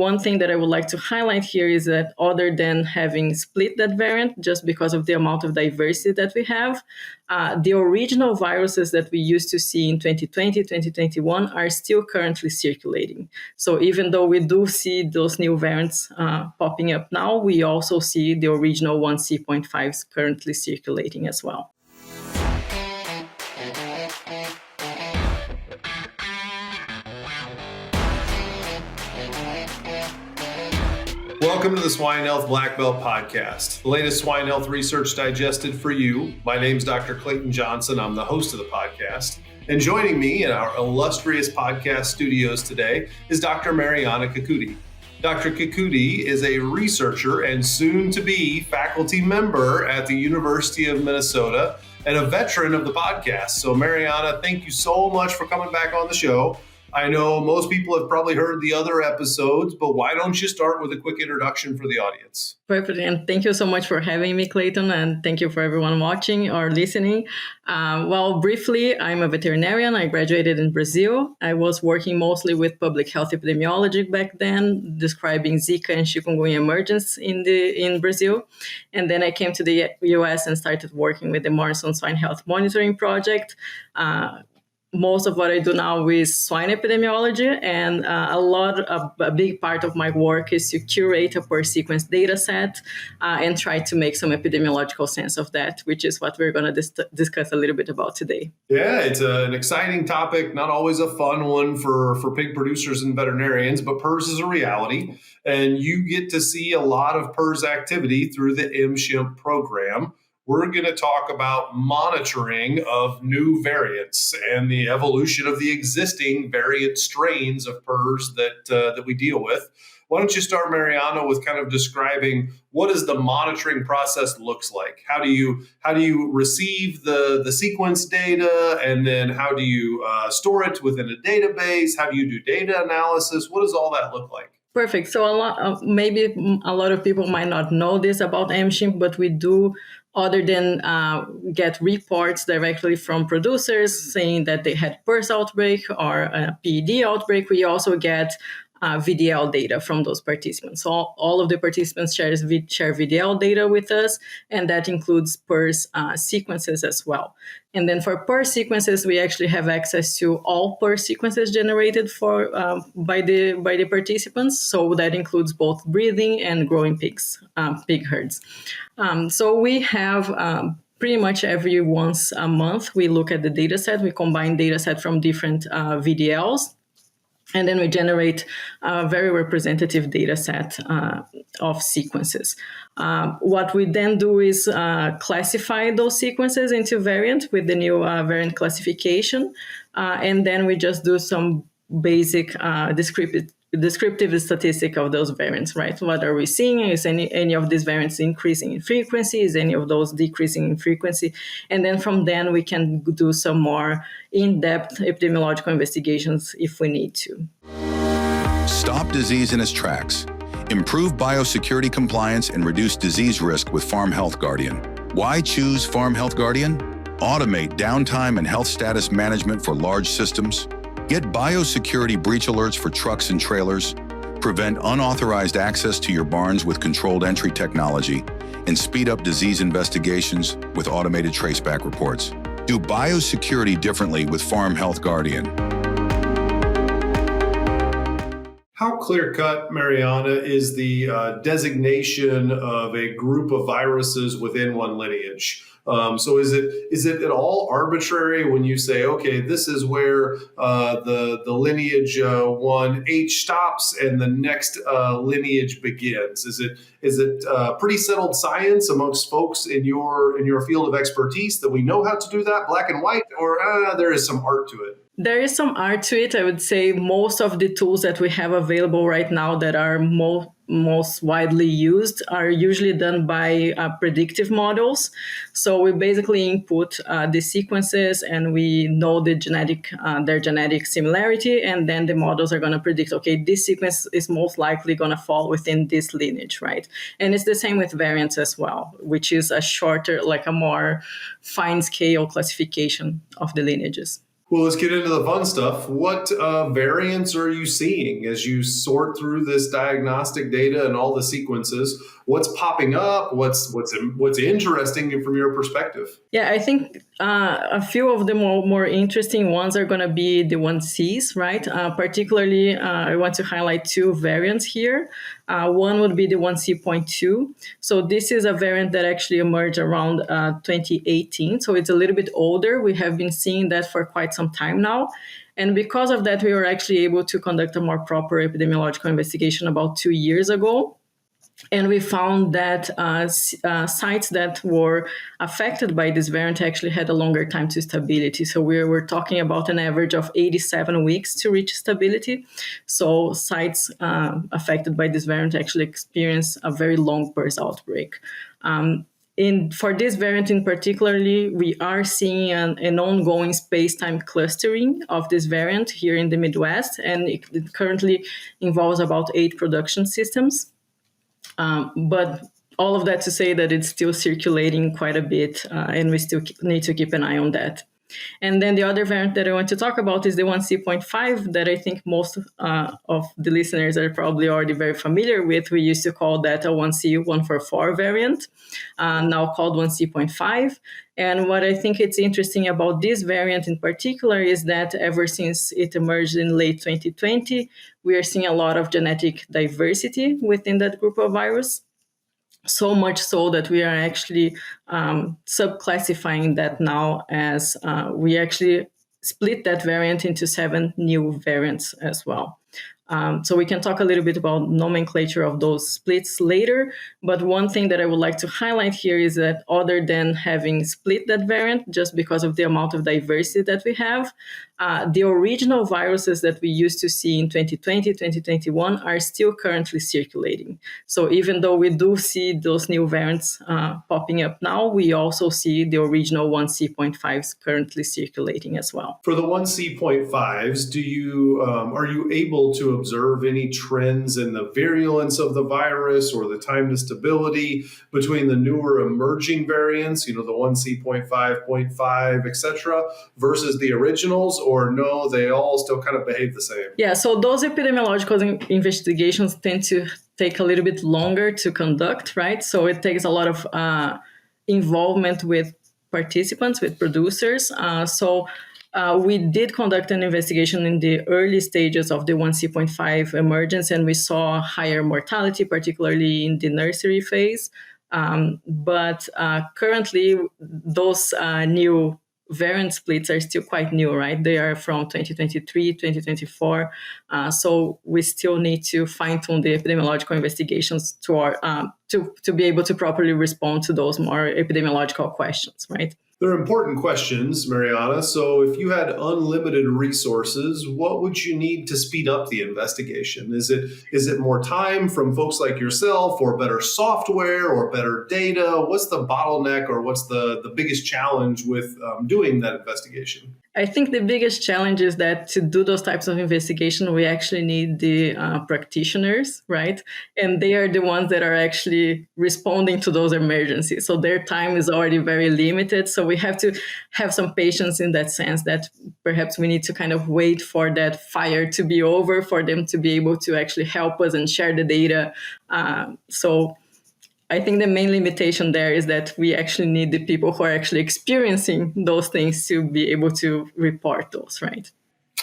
one thing that I would like to highlight here is that other than having split that variant, just because of the amount of diversity that we have, the original viruses that we used to see in 2020, 2021 are still currently circulating. So even though we do see those new variants popping up now, we also see the original 1C.5s currently circulating as well. Welcome to the Swine Health Blackbelt Podcast, the latest swine health research digested for you. My name's Dr. Clayton Johnson. I'm the host of the podcast. And joining me in our illustrious podcast studios today is Dr. Mariana Kikuti. Dr. Kikuti is a researcher and soon-to-be faculty member at the University of Minnesota and a veteran of the podcast. So Mariana, thank you so much for coming back on the show. I know most people have probably heard the other episodes, but why don't you start with a quick introduction for the audience? Perfect. And thank you so much for having me, Clayton. And thank you for everyone watching or listening. Well, briefly, I'm a veterinarian. I graduated in Brazil. I was working mostly with public health epidemiology back then, describing Zika and chikungunya emergence in Brazil. And then I came to the US and started working with the Morrison Swine Health Monitoring Project. Most of what I do now is swine epidemiology, and a big part of my work is to curate a per sequence data set and try to make some epidemiological sense of that, which is what we're going to discuss a little bit about today. Yeah, it's an exciting topic, not always a fun one for pig producers and veterinarians, but PRRS is a reality, and you get to see a lot of PRRS activity through the MSHIMP program. We're going to talk about monitoring of new variants and the evolution of the existing variant strains of PRRS that we deal with. Why don't you start, Mariana, with kind of describing what does the monitoring process looks like? How do you receive the sequence data, and then how do you store it within a database? How do you do data analysis? What does all that look like? Perfect. So maybe a lot of people might not know this about MSHIMP, but we do, other than get reports directly from producers saying that they had PRRS outbreak or a PED outbreak, we also get VDL data from those participants. So all of the participants share VDL data with us, and that includes PRRS sequences as well. And then for PRRS sequences, we actually have access to all PRRS sequences generated by the participants. So that includes both breeding and growing pig herds. So we have pretty much every once a month, we look at the data set. We combine data set from different VDLs. And then we generate a very representative data set of sequences. What we then do is classify those sequences into variant with the new variant classification. And then we just do some basic descriptive statistic of those variants, right? What are we seeing? Is any of these variants increasing in frequency? Is any of those decreasing in frequency? And then from then we can do some more in-depth epidemiological investigations if we need to. Stop disease in its tracks. Improve biosecurity compliance and reduce disease risk with Farm Health Guardian. Why choose Farm Health Guardian? Automate downtime and health status management for large systems. Get biosecurity breach alerts for trucks and trailers, prevent unauthorized access to your barns with controlled entry technology, and speed up disease investigations with automated traceback reports. Do biosecurity differently with Farm Health Guardian. How clear-cut, Mariana, is the designation of a group of viruses within one lineage? So is it at all arbitrary when you say, okay, this is where the lineage 1H stops and the next lineage begins? Is it pretty settled science amongst folks in your field of expertise that we know how to do that, black and white, or there is some art to it? There is some art to it. I would say most of the tools that we have available right now that are most widely used are usually done by predictive models. So we basically input the sequences and we know their genetic similarity, and then the models are going to predict, okay, this sequence is most likely going to fall within this lineage, right? And it's the same with variants as well, which is a shorter, like a more fine scale classification of the lineages. Well, let's get into the fun stuff. What variants are you seeing as you sort through this diagnostic data and all the sequences? What's popping up? What's interesting from your perspective? Yeah, I think a few of the more interesting ones are going to be the 1Cs, right? Particularly, I want to highlight two variants here. One would be the 1C.2. So this is a variant that actually emerged around 2018. So it's a little bit older. We have been seeing that for quite some time now. And because of that, we were actually able to conduct a more proper epidemiological investigation about 2 years ago. And we found that sites that were affected by this variant actually had a longer time to stability. So we were talking about an average of 87 weeks to reach stability. So sites affected by this variant actually experience a very long PRRS outbreak. For this variant in particularly, we are seeing an ongoing space-time clustering of this variant here in the Midwest, and it currently involves about 8 production systems. But all of that to say that it's still circulating quite a bit, and we still need to keep an eye on that. And then the other variant that I want to talk about is the 1C.5 that I think most of the listeners are probably already very familiar with. We used to call that a 1C144 variant, now called 1C.5. And what I think it's interesting about this variant in particular is that ever since it emerged in late 2020, we are seeing a lot of genetic diversity within that group of virus. So much so that we are actually subclassifying that now as we actually split that variant into 7 new variants as well. So we can talk a little bit about nomenclature of those splits later. But one thing that I would like to highlight here is that other than having split that variant, just because of the amount of diversity that we have, the original viruses that we used to see in 2020, 2021 are still currently circulating. So even though we do see those new variants popping up now, we also see the original 1C.5s currently circulating as well. For the 1C.5s, are you able to observe any trends in the virulence of the virus or the time to stability between the newer emerging variants, the 1C.5, 0.5, et cetera, versus the originals, or no, they all still kind of behave the same? Yeah, so those epidemiological investigations tend to take a little bit longer to conduct, right? So it takes a lot of involvement with participants, with producers. We did conduct an investigation in the early stages of the 1C.5 emergence, and we saw higher mortality, particularly in the nursery phase. But currently, those new variant splits are still quite new, right? They are from 2023, 2024. So we still need to fine-tune the epidemiological investigations to be able to properly respond to those more epidemiological questions, right? They're important questions, Mariana. So if you had unlimited resources, what would you need to speed up the investigation? Is it more time from folks like yourself, or better software, or better data? What's the bottleneck, or what's the biggest challenge with doing that investigation? I think the biggest challenge is that to do those types of investigation, we actually need the practitioners, right? And they are the ones that are actually responding to those emergencies. So their time is already very limited. So we have to have some patience in that sense, that perhaps we need to kind of wait for that fire to be over for them to be able to actually help us and share the data. So I think the main limitation there is that we actually need the people who are actually experiencing those things to be able to report those, right?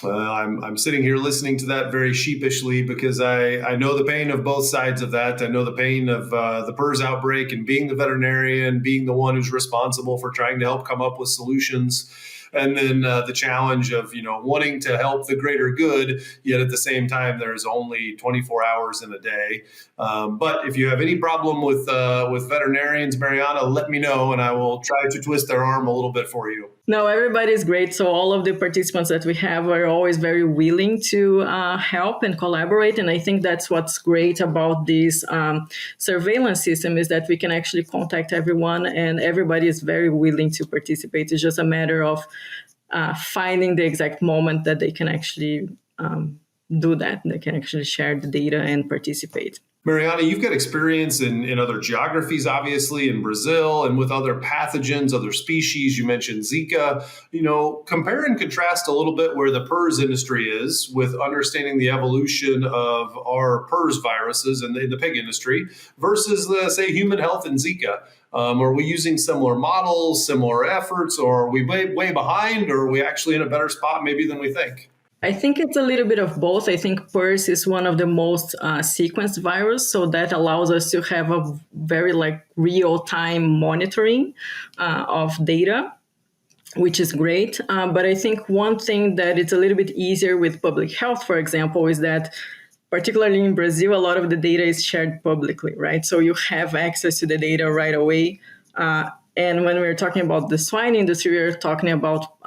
I'm sitting here listening to that very sheepishly, because I know the pain of both sides of that. I know the pain of the PRRS outbreak and being the veterinarian, being the one who's responsible for trying to help come up with solutions. And then the challenge of, wanting to help the greater good, yet at the same time, there's only 24 hours in a day. But if you have any problem with veterinarians, Mariana, let me know, and I will try to twist their arm a little bit for you. No, everybody's great. So all of the participants that we have are always very willing to help and collaborate. And I think that's what's great about this surveillance system, is that we can actually contact everyone, and everybody is very willing to participate. It's just a matter of finding the exact moment that they can actually do that. They can actually share the data and participate. Mariana, you've got experience in other geographies, obviously, in Brazil and with other pathogens, other species. You mentioned Zika. Compare and contrast a little bit where the PRRS industry is with understanding the evolution of our PRRS viruses in the pig industry versus, say, human health and Zika. Are we using similar models, similar efforts, or are we way behind, or are we actually in a better spot maybe than we think? I think it's a little bit of both. I think PRRS is one of the most sequenced virus, so that allows us to have a very real-time monitoring of data, which is great. But I think one thing that it's a little bit easier with public health, for example, is that particularly in Brazil, a lot of the data is shared publicly, right? So you have access to the data right away. And when we're talking about the swine industry, we're talking about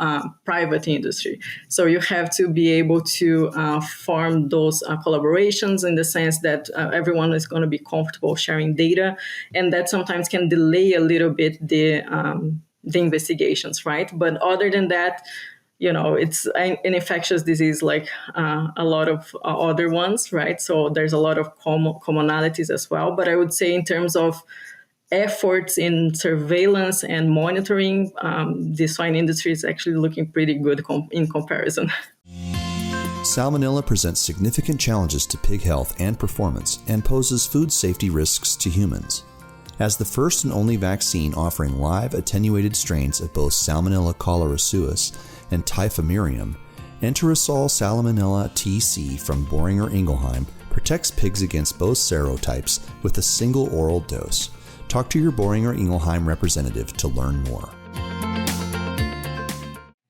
private industry. So you have to be able to form those collaborations in the sense that everyone is going to be comfortable sharing data. And that sometimes can delay a little bit the investigations, right? But other than that, it's an infectious disease like a lot of other ones, right? So there's a lot of commonalities as well. But I would say in terms of efforts in surveillance and monitoring, the swine industry is actually looking pretty good in comparison. Salmonella presents significant challenges to pig health and performance and poses food safety risks to humans. As the first and only vaccine offering live attenuated strains of both Salmonella cholerae and Typhimurium, Enterosol Salmonella TC from Boehringer Ingelheim protects pigs against both serotypes with a single oral dose. Talk to your Boehringer Ingelheim representative to learn more.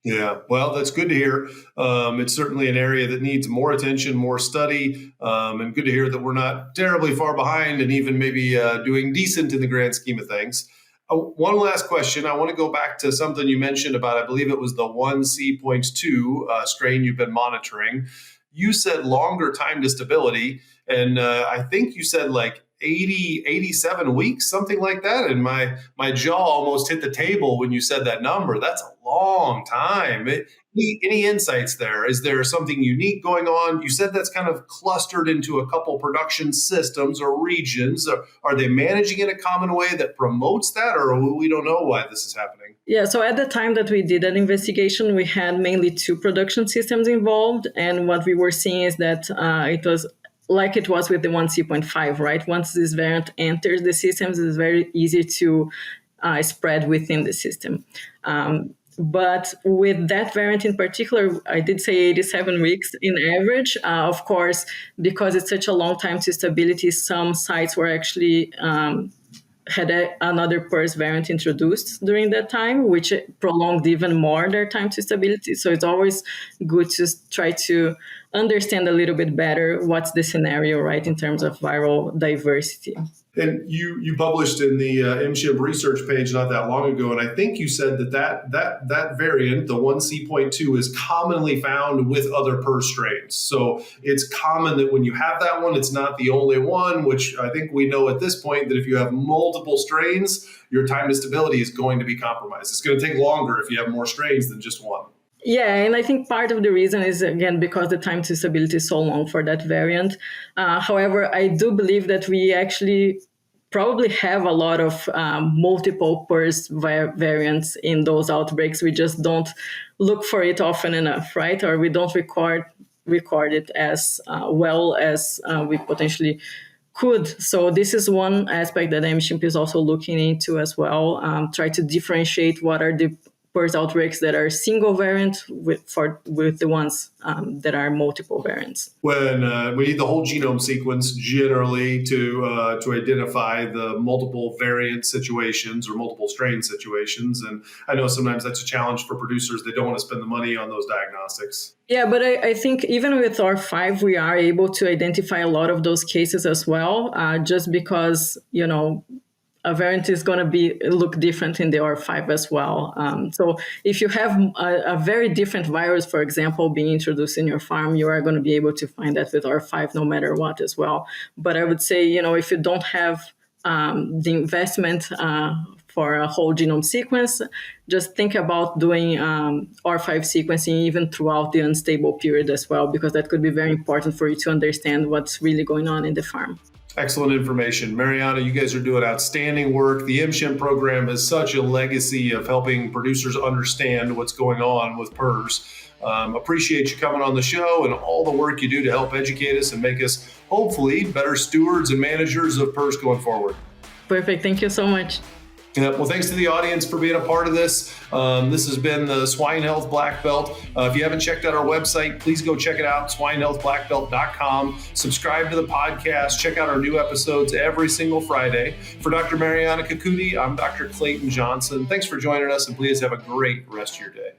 Yeah, well, that's good to hear. It's certainly an area that needs more attention, more study, and good to hear that we're not terribly far behind and even maybe doing decent in the grand scheme of things. One last question. I want to go back to something you mentioned about, I believe it was the 1C.2 strain you've been monitoring. You said longer time to stability, and I think you said 87 weeks, something like that. And my jaw almost hit the table when you said that number. That's a long time. Any insights there? Is there something unique going on? You said that's kind of clustered into a couple production systems or regions. Are they managing in a common way that promotes that, or we don't know why this is happening? Yeah, so at the time that we did that investigation, we had mainly 2 production systems involved. And what we were seeing is that it was like it was with the 1C.5, right? Once this variant enters the systems, it's very easy to spread within the system. But with that variant in particular, I did say 87 weeks in average. Of course, because it's such a long time to stability, some sites were actually had another PRRS variant introduced during that time, which prolonged even more their time to stability. So it's always good to try to understand a little bit better what's the scenario, right, in terms of viral diversity. And you published in the MSHIP research page not that long ago, and I think you said that variant, the 1C.2, is commonly found with other PRRS strains. So it's common that when you have that one, it's not the only one, which I think we know at this point that if you have multiple strains, your time to stability is going to be compromised. It's going to take longer if you have more strains than just one. Yeah, and I think part of the reason is, again, because the time to stability is so long for that variant. However, I do believe that we actually probably have a lot of multiple PRRS variants in those outbreaks. We just don't look for it often enough, right? Or we don't record it as well as we potentially could. So this is one aspect that MSHIP is also looking into as well. Try to differentiate what are the PRRS outbreaks that are single variant with the ones that are multiple variants. When we need the whole genome sequence generally to identify the multiple variant situations or multiple strain situations. And I know sometimes that's a challenge for producers. They don't want to spend the money on those diagnostics. Yeah, but I think even with R5, we are able to identify a lot of those cases as well, just because, a variant is going to look different in the R5 as well. So if you have a very different virus, for example, being introduced in your farm, you are going to be able to find that with R5 no matter what as well. But I would say, if you don't have the investment for a whole genome sequence, just think about doing R5 sequencing even throughout the unstable period as well, because that could be very important for you to understand what's really going on in the farm. Excellent information. Mariana, you guys are doing outstanding work. The MSHIM program has such a legacy of helping producers understand what's going on with PRRS. Appreciate you coming on the show and all the work you do to help educate us and make us, hopefully, better stewards and managers of PRRS going forward. Perfect. Thank you so much. Yeah, well, thanks to the audience for being a part of this. This has been the Swine Health Blackbelt. If you haven't checked out our website, please go check it out, swinehealthblackbelt.com. Subscribe to the podcast. Check out our new episodes every single Friday. For Dr. Mariana Kikuti, I'm Dr. Clayton Johnson. Thanks for joining us, and please have a great rest of your day.